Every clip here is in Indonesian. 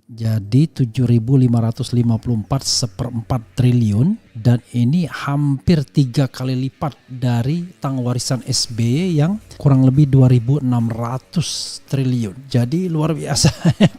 Jadi 7.554 seperempat triliun, dan ini hampir 3 kali lipat dari utang warisan SBY yang kurang lebih 2.600 triliun. Jadi luar biasa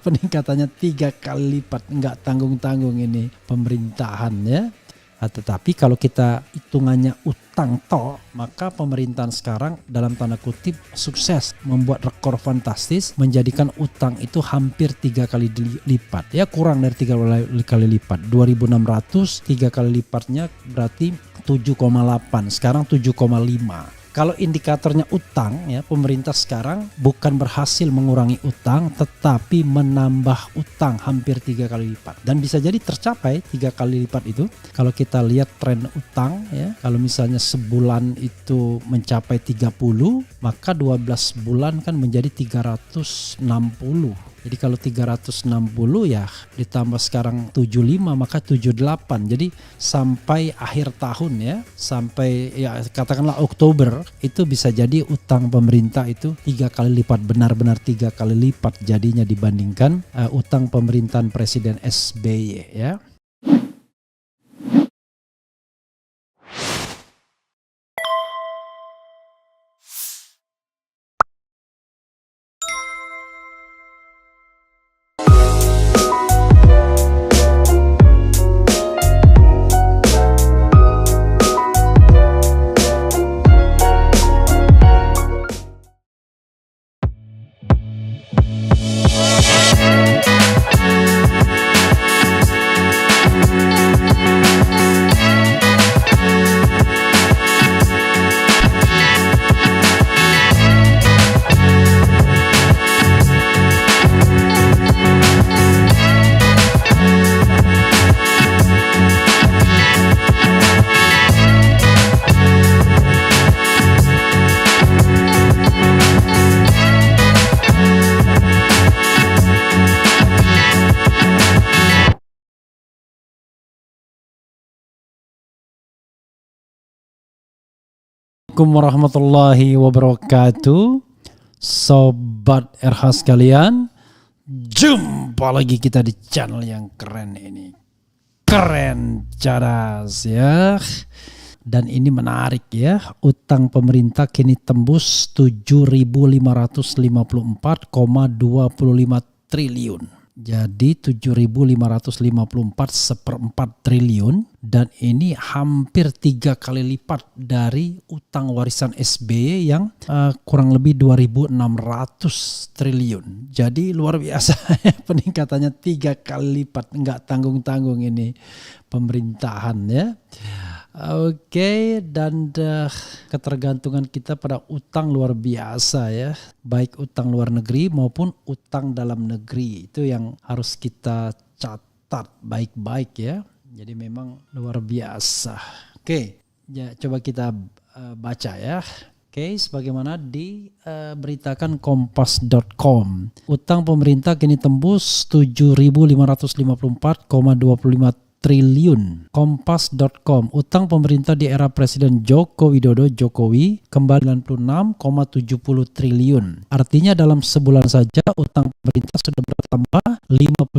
peningkatannya 3 kali lipat, nggak tanggung-tanggung ini pemerintahan ya. Tetapi kalau kita hitungannya utang toh, maka pemerintahan sekarang dalam tanda kutip sukses membuat rekor fantastis, menjadikan utang itu hampir 3 kali lipat. Ya kurang dari 3 kali lipat. 2.600, 3 kali lipatnya berarti 7,8, sekarang 7,5. Kalau indikatornya utang ya, pemerintah sekarang bukan berhasil mengurangi utang tetapi menambah utang hampir 3 kali lipat, dan bisa jadi tercapai 3 kali lipat itu kalau kita lihat tren utang ya. Kalau misalnya sebulan itu mencapai 30, maka 12 bulan kan menjadi 360. Jadi kalau 360 ya ditambah sekarang 75 maka 78. Jadi sampai akhir tahun ya, sampai ya katakanlah Oktober, itu bisa jadi utang pemerintah itu 3 kali lipat, benar-benar 3 kali lipat jadinya dibandingkan utang pemerintahan Presiden SBY ya. Assalamualaikum warahmatullahi wabarakatuh, Sobat RH sekalian. Jumpa lagi kita di channel yang keren ini, keren cadas ya. Dan ini menarik ya, utang pemerintah kini tembus 7.554,25 triliun. Jadi 7.554 seperempat triliun, dan ini hampir 3 kali lipat dari utang warisan SBY yang kurang lebih 2.600 triliun. Jadi luar biasa peningkatannya 3 kali lipat, nggak tanggung-tanggung ini pemerintahan ya. Oke, dan ketergantungan kita pada utang luar biasa ya, baik utang luar negeri maupun utang dalam negeri, itu yang harus kita catat baik-baik ya. Jadi memang luar biasa. Oke, ya coba kita baca ya. Oke, sebagaimana diberitakan kompas.com, utang pemerintah kini tembus 7.554,25 triliun. Kompas.com, utang pemerintah di era Presiden Joko Widodo Jokowi kembali 96,70 triliun. Artinya dalam sebulan saja utang pemerintah sudah bertambah 55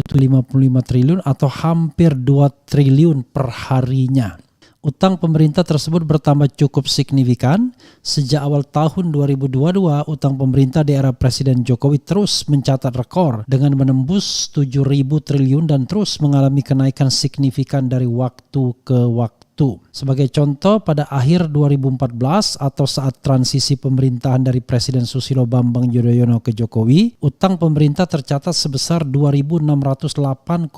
triliun atau hampir 2 triliun per harinya. Utang pemerintah tersebut bertambah cukup signifikan. Sejak awal tahun 2022, utang pemerintah di era Presiden Jokowi terus mencatat rekor dengan menembus 7.000 triliun dan terus mengalami kenaikan signifikan dari waktu ke waktu. Sebagai contoh, pada akhir 2014 atau saat transisi pemerintahan dari Presiden Susilo Bambang Yudhoyono ke Jokowi, utang pemerintah tercatat sebesar 2.608,78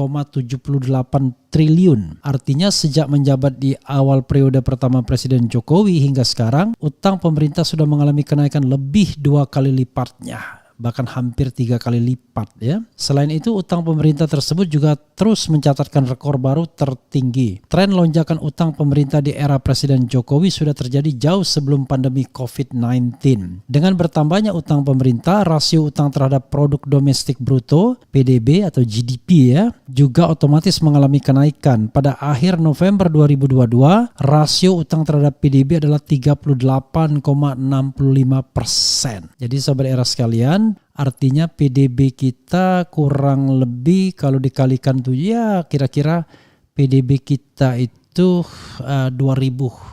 triliun. Artinya sejak menjabat di awal periode pertama Presiden Jokowi hingga sekarang, utang pemerintah sudah mengalami kenaikan lebih 2 kali lipatnya, bahkan hampir 3 kali lipat ya. Selain itu, utang pemerintah tersebut juga terus mencatatkan rekor baru tertinggi. Tren lonjakan utang pemerintah di era Presiden Jokowi sudah terjadi jauh sebelum pandemi COVID-19. Dengan bertambahnya utang pemerintah, rasio utang terhadap produk domestik bruto (PDB) atau GDP ya, juga otomatis mengalami kenaikan. Pada akhir November 2022, rasio utang terhadap PDB adalah 38,65%. Jadi sobat era sekalian, Artinya PDB kita kurang lebih kalau dikalikan 7 ya kira-kira PDB kita itu 2000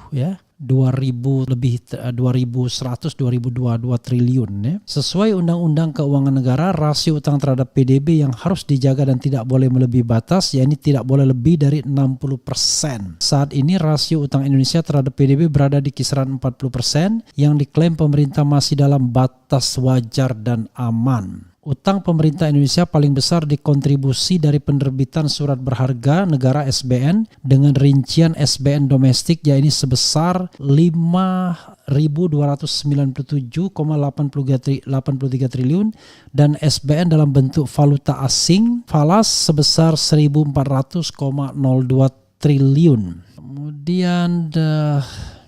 ya. 2000 lebih 2100 2022 triliun ya. Sesuai Undang-Undang Keuangan Negara, rasio utang terhadap PDB yang harus dijaga dan tidak boleh melebihi batas, yakni tidak boleh lebih dari 60%. Saat ini rasio utang Indonesia terhadap PDB berada di kisaran 40% yang diklaim pemerintah masih dalam batas wajar dan aman. Utang pemerintah Indonesia paling besar dikontribusi dari penerbitan surat berharga negara SBN dengan rincian SBN domestik yaitu sebesar 5.297,83 triliun dan SBN dalam bentuk valuta asing falas sebesar 1.400,02 triliun. Kemudian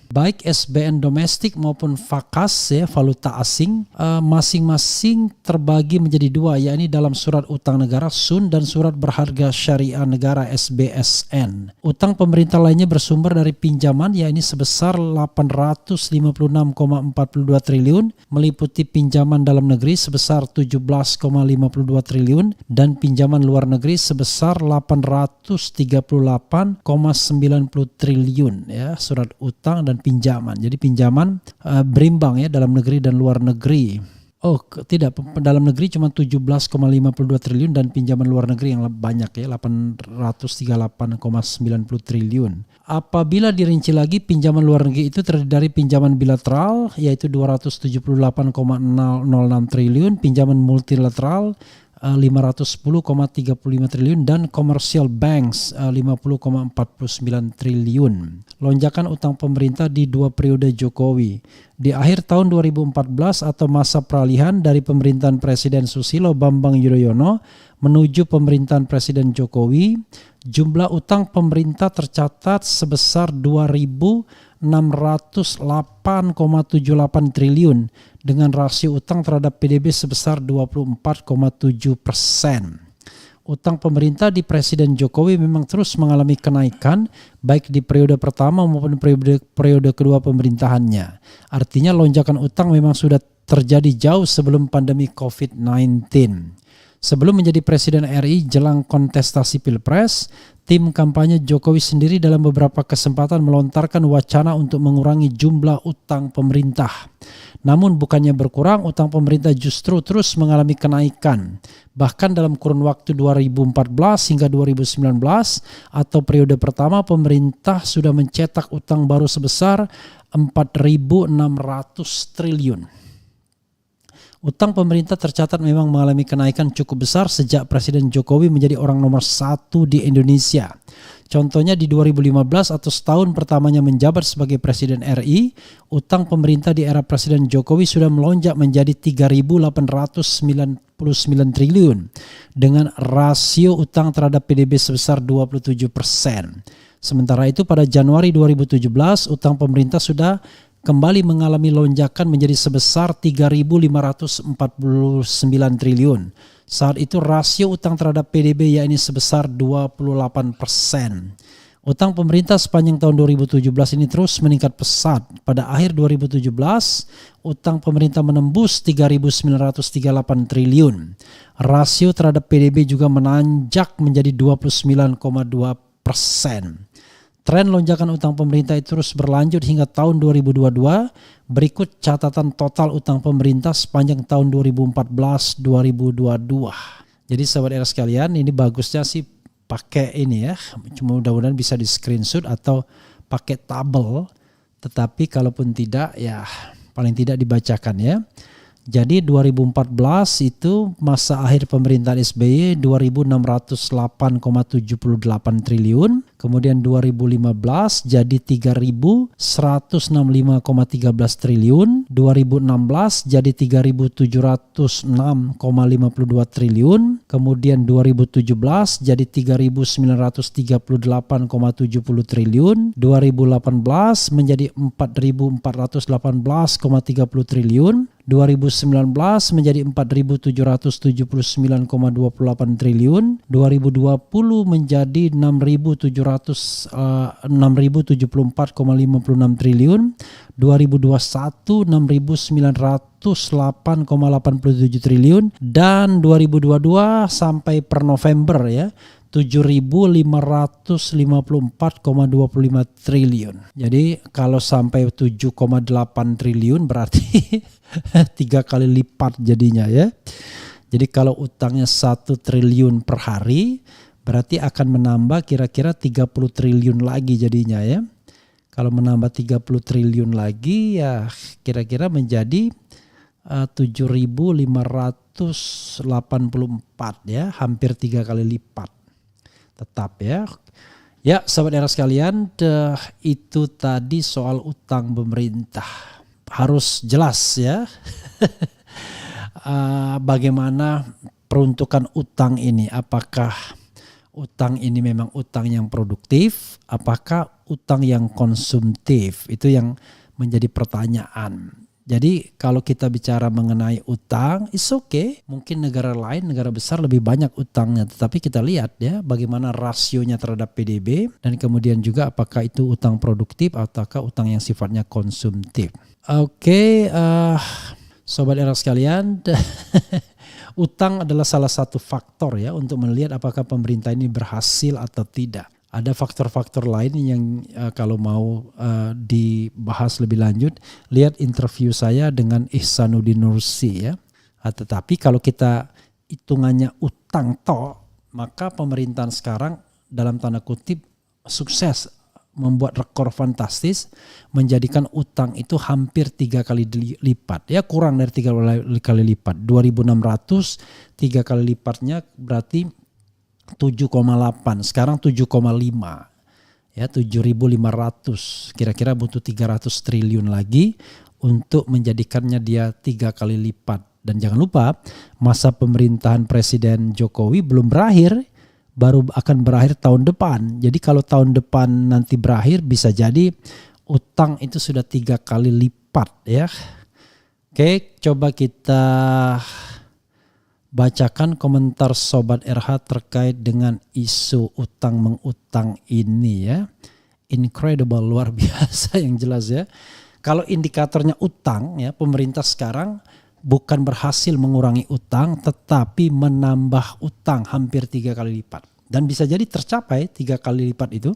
baik SBN domestik maupun vakas ya valuta asing masing-masing terbagi menjadi dua, yakni dalam surat utang negara SUN dan surat berharga syariah negara SBSN. Utang pemerintah lainnya bersumber dari pinjaman yakni sebesar 856,42 triliun meliputi pinjaman dalam negeri sebesar 17,52 triliun dan pinjaman luar negeri sebesar 838,90 triliun ya surat utang dan pinjaman. Jadi pinjaman berimbang ya dalam negeri dan luar negeri. Oh tidak, dalam negeri cuma 17,52 triliun dan pinjaman luar negeri yang banyak ya 838,90 triliun. Apabila dirinci lagi pinjaman luar negeri itu terdiri dari pinjaman bilateral yaitu 278,06 triliun, pinjaman multilateral 510,35 triliun dan commercial banks 50,49 triliun. Lonjakan utang pemerintah di dua periode Jokowi. Di akhir tahun 2014 atau masa peralihan dari pemerintahan Presiden Susilo Bambang Yudhoyono menuju pemerintahan Presiden Jokowi, jumlah utang pemerintah tercatat sebesar 2.608,78 triliun dengan rasio utang terhadap PDB sebesar 24,7%. Utang pemerintah di Presiden Jokowi memang terus mengalami kenaikan baik di periode pertama maupun periode kedua pemerintahannya. Artinya lonjakan utang memang sudah terjadi jauh sebelum pandemi COVID-19. Sebelum menjadi Presiden RI jelang kontestasi Pilpres, tim kampanye Jokowi sendiri dalam beberapa kesempatan melontarkan wacana untuk mengurangi jumlah utang pemerintah. Namun bukannya berkurang, utang pemerintah justru terus mengalami kenaikan. Bahkan dalam kurun waktu 2014 hingga 2019 atau periode pertama pemerintah sudah mencetak utang baru sebesar 4.600 triliun. Utang pemerintah tercatat memang mengalami kenaikan cukup besar sejak Presiden Jokowi menjadi orang nomor 1 di Indonesia. Contohnya di 2015 atau setahun pertamanya menjabat sebagai Presiden RI, utang pemerintah di era Presiden Jokowi sudah melonjak menjadi 3.899 triliun dengan rasio utang terhadap PDB sebesar 27%. Sementara itu pada Januari 2017 utang pemerintah sudah kembali mengalami lonjakan menjadi sebesar 3.549 triliun. Saat itu rasio utang terhadap PDB yakni sebesar 28%. Utang pemerintah sepanjang tahun 2017 ini terus meningkat pesat. Pada akhir 2017, utang pemerintah menembus 3.938 triliun. Rasio terhadap PDB juga menanjak menjadi 29,2%. Tren lonjakan utang pemerintah itu terus berlanjut hingga tahun 2022. Berikut catatan total utang pemerintah sepanjang tahun 2014-2022. Jadi sahabat era sekalian, ini bagusnya sih pakai ini ya. Cuma mudah-mudahan bisa di screenshot atau pakai tabel. Tetapi kalaupun tidak ya paling tidak dibacakan ya. Jadi 2014 itu masa akhir pemerintahan SBY 2.608,78 triliun. Kemudian 2015 jadi 3.165,13 triliun. 2016 jadi 3.706,52 triliun. Kemudian 2017 jadi 3.938,70 triliun. 2018 menjadi 4.418,30 triliun. 2019 menjadi 4.779,28 triliun, 2020 menjadi 6.074,56 triliun, 2021 6.908,87 triliun dan 2022 sampai per November ya 7.554,25 triliun. Jadi kalau sampai 7,8 triliun berarti 3 kali lipat jadinya ya. Jadi kalau utangnya 1 triliun per hari berarti akan menambah kira-kira 30 triliun lagi jadinya ya. Kalau menambah 30 triliun lagi ya kira-kira menjadi 7.584 ya, hampir 3 kali lipat. Tetap ya. Ya, sahabat era sekalian, itu tadi soal utang pemerintah. Harus jelas ya. Bagaimana peruntukan utang ini? Apakah utang ini memang utang yang produktif? Apakah utang yang konsumtif? Itu yang menjadi pertanyaan. Jadi kalau kita bicara mengenai utang, it's okay. Mungkin negara lain, negara besar lebih banyak utangnya. Tetapi kita lihat ya bagaimana rasionya terhadap PDB. Dan kemudian juga apakah itu utang produktif ataukah utang yang sifatnya konsumtif. Oke, sobat era sekalian. Utang adalah salah satu faktor ya untuk melihat apakah pemerintah ini berhasil atau tidak. Ada faktor-faktor lain yang kalau mau dibahas lebih lanjut, lihat interview saya dengan Ihsanuddin Nursi ya. Tetapi kalau kita hitungannya utang maka pemerintahan sekarang dalam tanda kutip sukses membuat rekor fantastis, menjadikan utang itu hampir 3 kali lipat. Ya kurang dari 3 kali lipat. 2.600, 3 kali lipatnya berarti 7,8. Sekarang 7,5. Ya 7.500. Kira-kira butuh 300 triliun lagi untuk menjadikannya dia 3 kali lipat. Dan jangan lupa masa pemerintahan Presiden Jokowi belum berakhir. Baru akan berakhir tahun depan. Jadi kalau tahun depan nanti berakhir bisa jadi utang itu sudah 3 kali lipat ya. Oke, coba kita bacakan komentar Sobat RH terkait dengan isu utang mengutang ini ya. Incredible, luar biasa yang jelas ya. Kalau indikatornya utang ya, pemerintah sekarang bukan berhasil mengurangi utang tetapi menambah utang hampir 3 kali lipat. Dan bisa jadi tercapai 3 kali lipat itu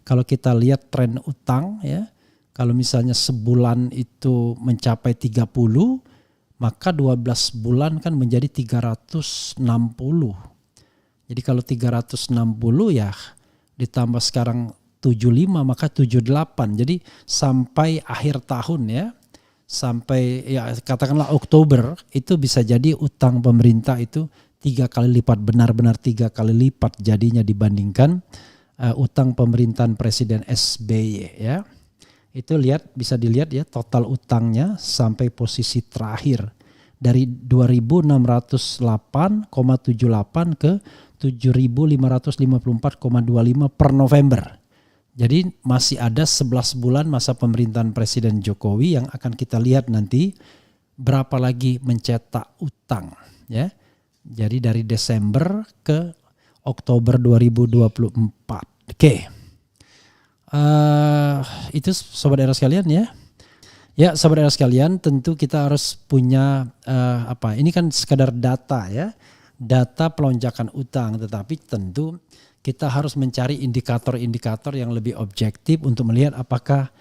kalau kita lihat tren utang ya. Kalau misalnya sebulan itu mencapai 30, maka 12 bulan kan menjadi 360. Jadi kalau 360 ya ditambah sekarang 75 maka 78. Jadi sampai akhir tahun ya. Sampai ya katakanlah Oktober itu bisa jadi utang pemerintah itu 3 kali lipat, benar-benar 3 kali lipat jadinya dibandingkan utang pemerintahan Presiden SBY ya. Itu bisa dilihat ya total utangnya sampai posisi terakhir dari 2.608,78 ke 7.554,25 per November. Jadi masih ada 11 bulan masa pemerintahan Presiden Jokowi yang akan kita lihat nanti berapa lagi mencetak utang ya. Jadi dari Desember ke Oktober 2024. Oke. Itu Sobat Era sekalian ya. Ya Sobat Era sekalian tentu kita harus punya ini kan sekadar data ya. Data pelonjakan utang, tetapi tentu kita harus mencari indikator-indikator yang lebih objektif untuk melihat apakah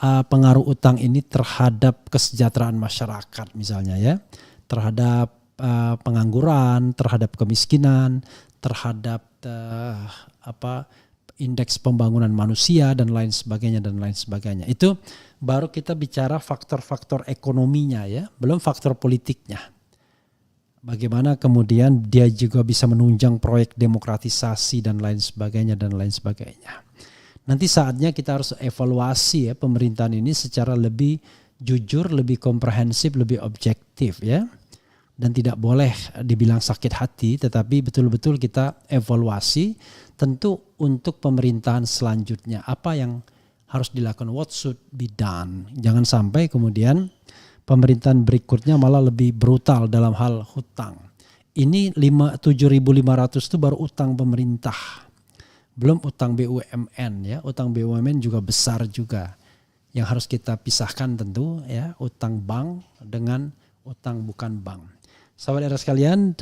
pengaruh utang ini terhadap kesejahteraan masyarakat misalnya ya, terhadap pengangguran, terhadap kemiskinan, terhadap indeks pembangunan manusia dan lain sebagainya. Itu baru kita bicara faktor-faktor ekonominya ya, belum faktor politiknya. Bagaimana kemudian dia juga bisa menunjang proyek demokratisasi dan lain sebagainya. Nanti saatnya kita harus evaluasi ya pemerintahan ini secara lebih jujur, lebih komprehensif, lebih objektif ya. Dan tidak boleh dibilang sakit hati, tetapi betul-betul kita evaluasi tentu untuk pemerintahan selanjutnya. Apa yang harus dilakukan, what should be done. Jangan sampai kemudian pemerintahan berikutnya malah lebih brutal dalam hal hutang. Ini 7.500 itu baru utang pemerintah. Belum utang BUMN ya. Utang BUMN juga besar juga. yang harus kita pisahkan tentu ya, utang bank dengan utang bukan bank. Sahabat era sekalian,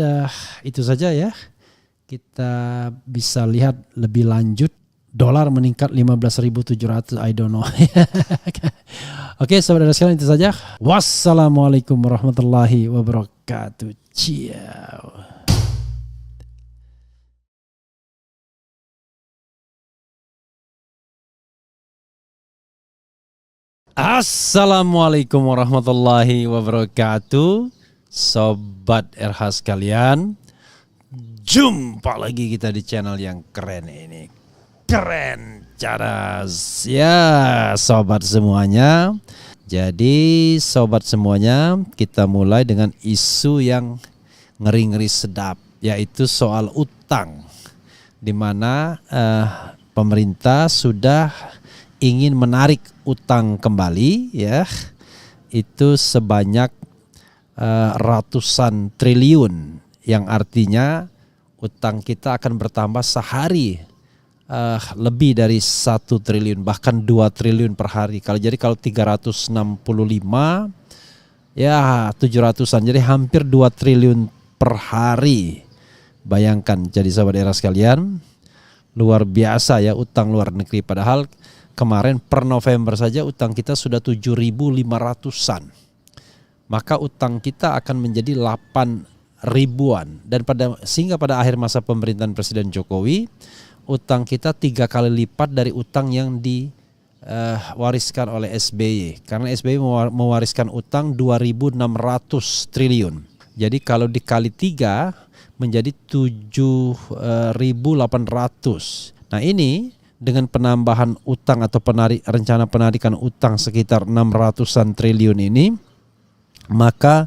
itu saja ya. Kita bisa lihat lebih lanjut, dolar meningkat 15.700, I don't know. Oke, sahabat era sekalian, itu saja. Wassalamualaikum warahmatullahi wabarakatuh. Ciao. Assalamualaikum warahmatullahi wabarakatuh. Sobat RH sekalian, jumpa lagi kita di channel yang keren ini. Keren cadas ya sobat semuanya. Jadi sobat semuanya, kita mulai dengan isu yang ngeri-ngeri sedap, yaitu soal utang, di mana pemerintah sudah ingin menarik utang kembali ya, itu sebanyak ratusan triliun, yang artinya utang kita akan bertambah sehari lebih dari 1 triliun, bahkan 2 triliun per hari. Kalau 365 ya 700-an, jadi hampir 2 triliun per hari. Bayangkan, jadi sahabat era sekalian, luar biasa ya utang luar negeri. Padahal kemarin per November saja utang kita sudah 7.500-an. Maka utang kita akan menjadi 8 ribuan. Dan sehingga pada akhir masa pemerintahan Presiden Jokowi, utang kita 3 kali lipat dari utang yang diwariskan oleh SBY. Karena SBY mewariskan utang 2.600 triliun. Jadi kalau dikali 3 menjadi 7.800. Nah ini dengan penambahan utang atau rencana penarikan utang sekitar 600-an triliun ini, maka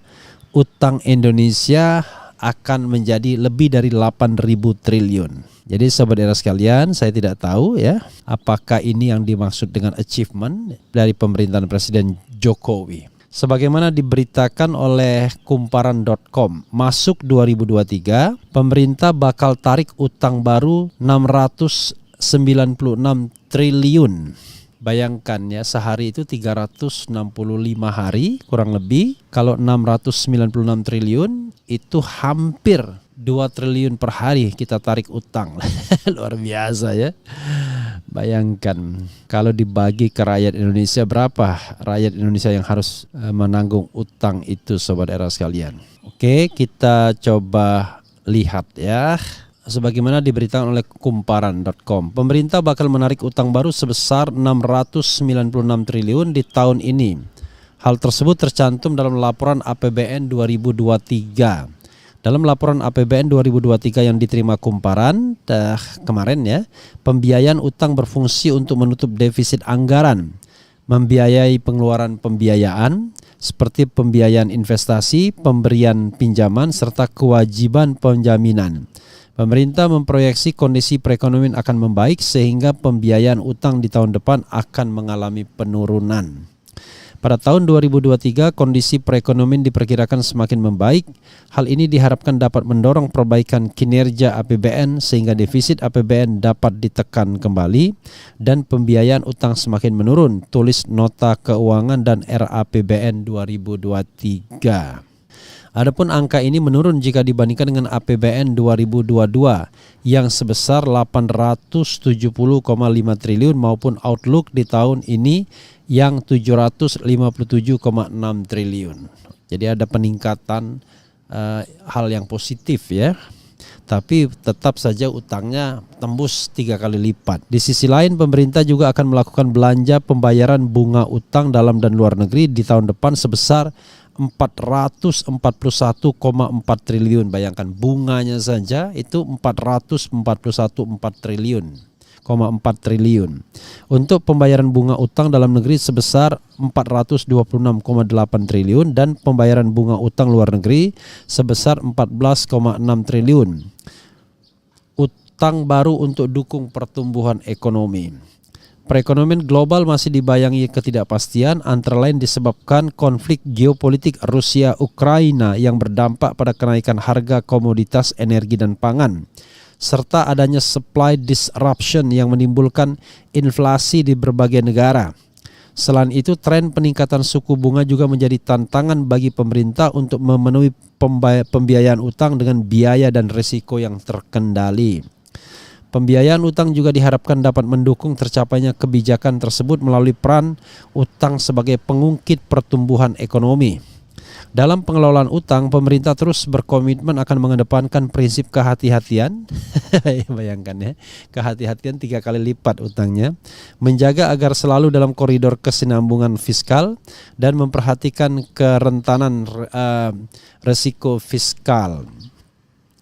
utang Indonesia akan menjadi lebih dari 8.000 triliun. Jadi sahabat era sekalian, saya tidak tahu ya, apakah ini yang dimaksud dengan achievement dari pemerintahan Presiden Jokowi. Sebagaimana diberitakan oleh kumparan.com, masuk 2023, pemerintah bakal tarik utang baru 696 triliun. Bayangkan ya, sehari itu 365 hari kurang lebih. Kalau 696 triliun itu hampir 2 triliun per hari kita tarik utang. Luar biasa ya. Bayangkan kalau dibagi ke rakyat Indonesia, berapa rakyat Indonesia yang harus menanggung utang itu sobat era sekalian. Oke, kita coba lihat ya. Sebagaimana diberitakan oleh kumparan.com, pemerintah bakal menarik utang baru sebesar 696 triliun di tahun ini. Hal tersebut tercantum dalam laporan APBN 2023. Dalam laporan APBN 2023 yang diterima Kumparan kemarin ya, pembiayaan utang berfungsi untuk menutup defisit anggaran, membiayai pengeluaran pembiayaan seperti pembiayaan investasi, pemberian pinjaman, serta kewajiban penjaminan. Pemerintah memproyeksi kondisi perekonomian akan membaik sehingga pembiayaan utang di tahun depan akan mengalami penurunan. Pada tahun 2023 kondisi perekonomian diperkirakan semakin membaik. Hal ini diharapkan dapat mendorong perbaikan kinerja APBN sehingga defisit APBN dapat ditekan kembali dan pembiayaan utang semakin menurun, tulis Nota Keuangan dan RAPBN 2023. Adapun angka ini menurun jika dibandingkan dengan APBN 2022 yang sebesar 870,5 triliun maupun outlook di tahun ini yang 757,6 triliun. Jadi ada peningkatan hal yang positif ya. Tapi tetap saja utangnya tembus 3 kali lipat. Di sisi lain pemerintah juga akan melakukan belanja pembayaran bunga utang dalam dan luar negeri di tahun depan sebesar 441,4 triliun. Bayangkan bunganya saja itu 441,4 triliun. Untuk pembayaran bunga utang dalam negeri sebesar 426,8 triliun dan pembayaran bunga utang luar negeri sebesar 14,6 triliun. Utang baru untuk dukung pertumbuhan ekonomi. Perekonomian global masih dibayangi ketidakpastian, antara lain disebabkan konflik geopolitik Rusia-Ukraina yang berdampak pada kenaikan harga komoditas energi dan pangan, serta adanya supply disruption yang menimbulkan inflasi di berbagai negara. Selain itu, tren peningkatan suku bunga juga menjadi tantangan bagi pemerintah untuk memenuhi pembiayaan utang dengan biaya dan risiko yang terkendali. Pembiayaan utang juga diharapkan dapat mendukung tercapainya kebijakan tersebut melalui peran utang sebagai pengungkit pertumbuhan ekonomi. Dalam pengelolaan utang, pemerintah terus berkomitmen akan mengedepankan prinsip kehati-hatian. Bayangkan ya, kehati-hatian 3 kali lipat utangnya, menjaga agar selalu dalam koridor kesinambungan fiskal dan memperhatikan kerentanan resiko fiskal.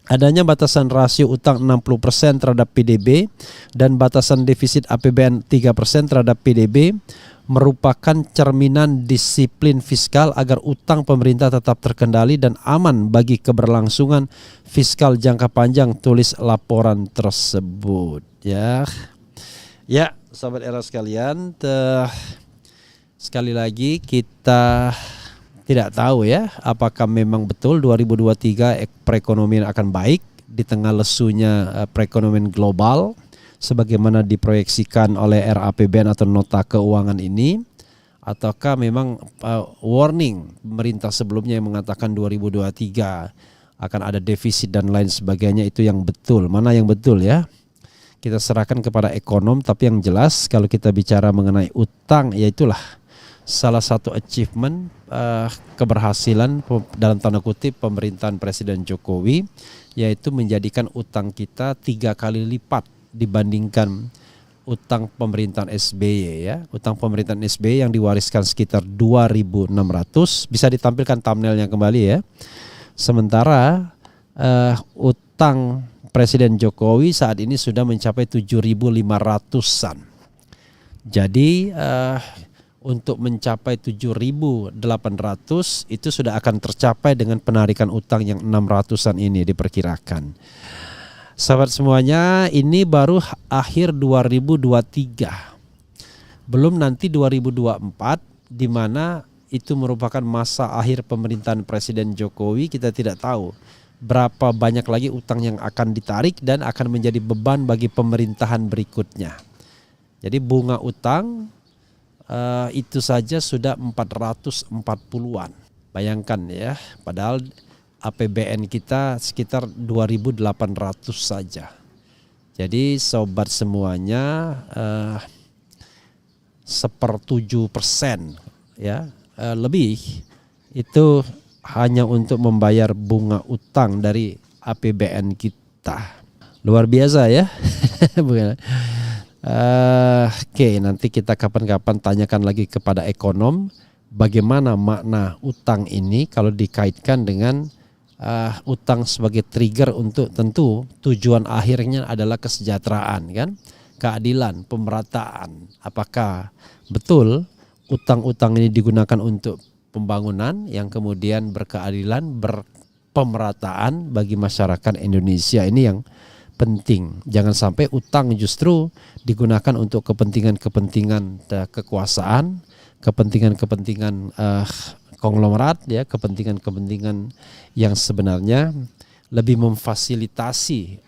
Adanya batasan rasio utang 60% terhadap PDB dan batasan defisit APBN 3% terhadap PDB merupakan cerminan disiplin fiskal agar utang pemerintah tetap terkendali dan aman bagi keberlangsungan fiskal jangka panjang, tulis laporan tersebut. Ya, sahabat era sekalian, sekali lagi kita tidak tahu ya apakah memang betul 2023 perekonomian akan baik di tengah lesunya perekonomian global sebagaimana diproyeksikan oleh RAPBN atau nota keuangan ini, ataukah memang warning pemerintah sebelumnya yang mengatakan 2023 akan ada defisit dan lain sebagainya, itu yang betul. Mana yang betul ya? Kita serahkan kepada ekonom, tapi yang jelas kalau kita bicara mengenai utang, ya itulah salah satu achievement keberhasilan dalam tanda kutip pemerintahan Presiden Jokowi, yaitu menjadikan utang kita 3 kali lipat dibandingkan utang pemerintahan SBY ya. Utang pemerintahan SBY yang diwariskan sekitar 2.600, bisa ditampilkan thumbnailnya kembali ya. Sementara utang Presiden Jokowi saat ini sudah mencapai 7.500-an. Jadi untuk mencapai 7.800 itu sudah akan tercapai dengan penarikan utang yang 600-an ini diperkirakan. Sahabat semuanya, ini baru akhir 2023. Belum nanti 2024 di mana itu merupakan masa akhir pemerintahan Presiden Jokowi. Kita tidak tahu berapa banyak lagi utang yang akan ditarik dan akan menjadi beban bagi pemerintahan berikutnya. Jadi bunga utang itu saja sudah 440-an. Bayangkan ya, padahal APBN kita sekitar 2.800 saja. Jadi sobat semuanya 1/7% ya lebih itu hanya untuk membayar bunga utang dari APBN kita. Luar biasa ya. Oke, nanti kita kapan-kapan tanyakan lagi kepada ekonom bagaimana makna utang ini kalau dikaitkan dengan utang sebagai trigger untuk tentu tujuan akhirnya adalah kesejahteraan kan, keadilan, pemerataan. Apakah betul utang-utang ini digunakan untuk pembangunan yang kemudian berkeadilan, berpemerataan bagi masyarakat Indonesia? Ini yang penting. Jangan sampai utang justru digunakan untuk kepentingan-kepentingan kekuasaan, kepentingan-kepentingan konglomerat ya, kepentingan-kepentingan yang sebenarnya lebih memfasilitasi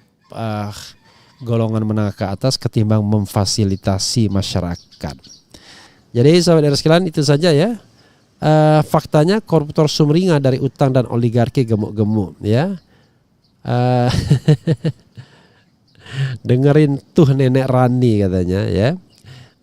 golongan menengah ke atas ketimbang memfasilitasi masyarakat. Jadi sahabat sekalian, itu saja ya. Faktanya koruptor sumringah dari utang dan oligarki gemuk-gemuk ya. Dengerin tuh Nenek Rani katanya ya.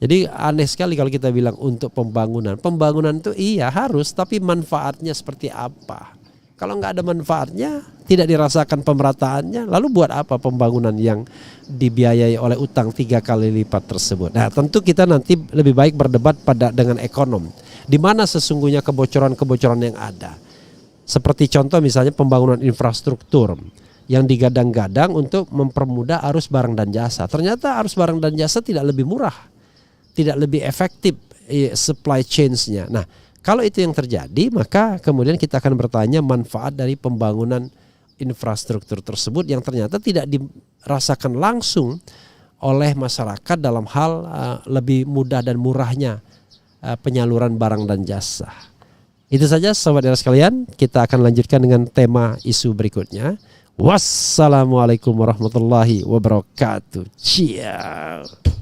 Jadi aneh sekali kalau kita bilang untuk pembangunan. Pembangunan itu iya harus, tapi manfaatnya seperti apa? Kalau nggak ada manfaatnya, tidak dirasakan pemerataannya, lalu buat apa pembangunan yang dibiayai oleh utang 3 kali lipat tersebut? Nah, tentu kita nanti lebih baik berdebat dengan ekonom. Di mana sesungguhnya kebocoran-kebocoran yang ada? Seperti contoh misalnya pembangunan infrastruktur yang digadang-gadang untuk mempermudah arus barang dan jasa. Ternyata arus barang dan jasa tidak lebih murah, tidak lebih efektif supply chains-nya. Nah, kalau itu yang terjadi, maka kemudian kita akan bertanya manfaat dari pembangunan infrastruktur tersebut yang ternyata tidak dirasakan langsung oleh masyarakat dalam hal lebih mudah dan murahnya penyaluran barang dan jasa. Itu saja sahabat era sekalian, kita akan lanjutkan dengan tema isu berikutnya. Wassalamualaikum warahmatullahi wabarakatuh. Ciao.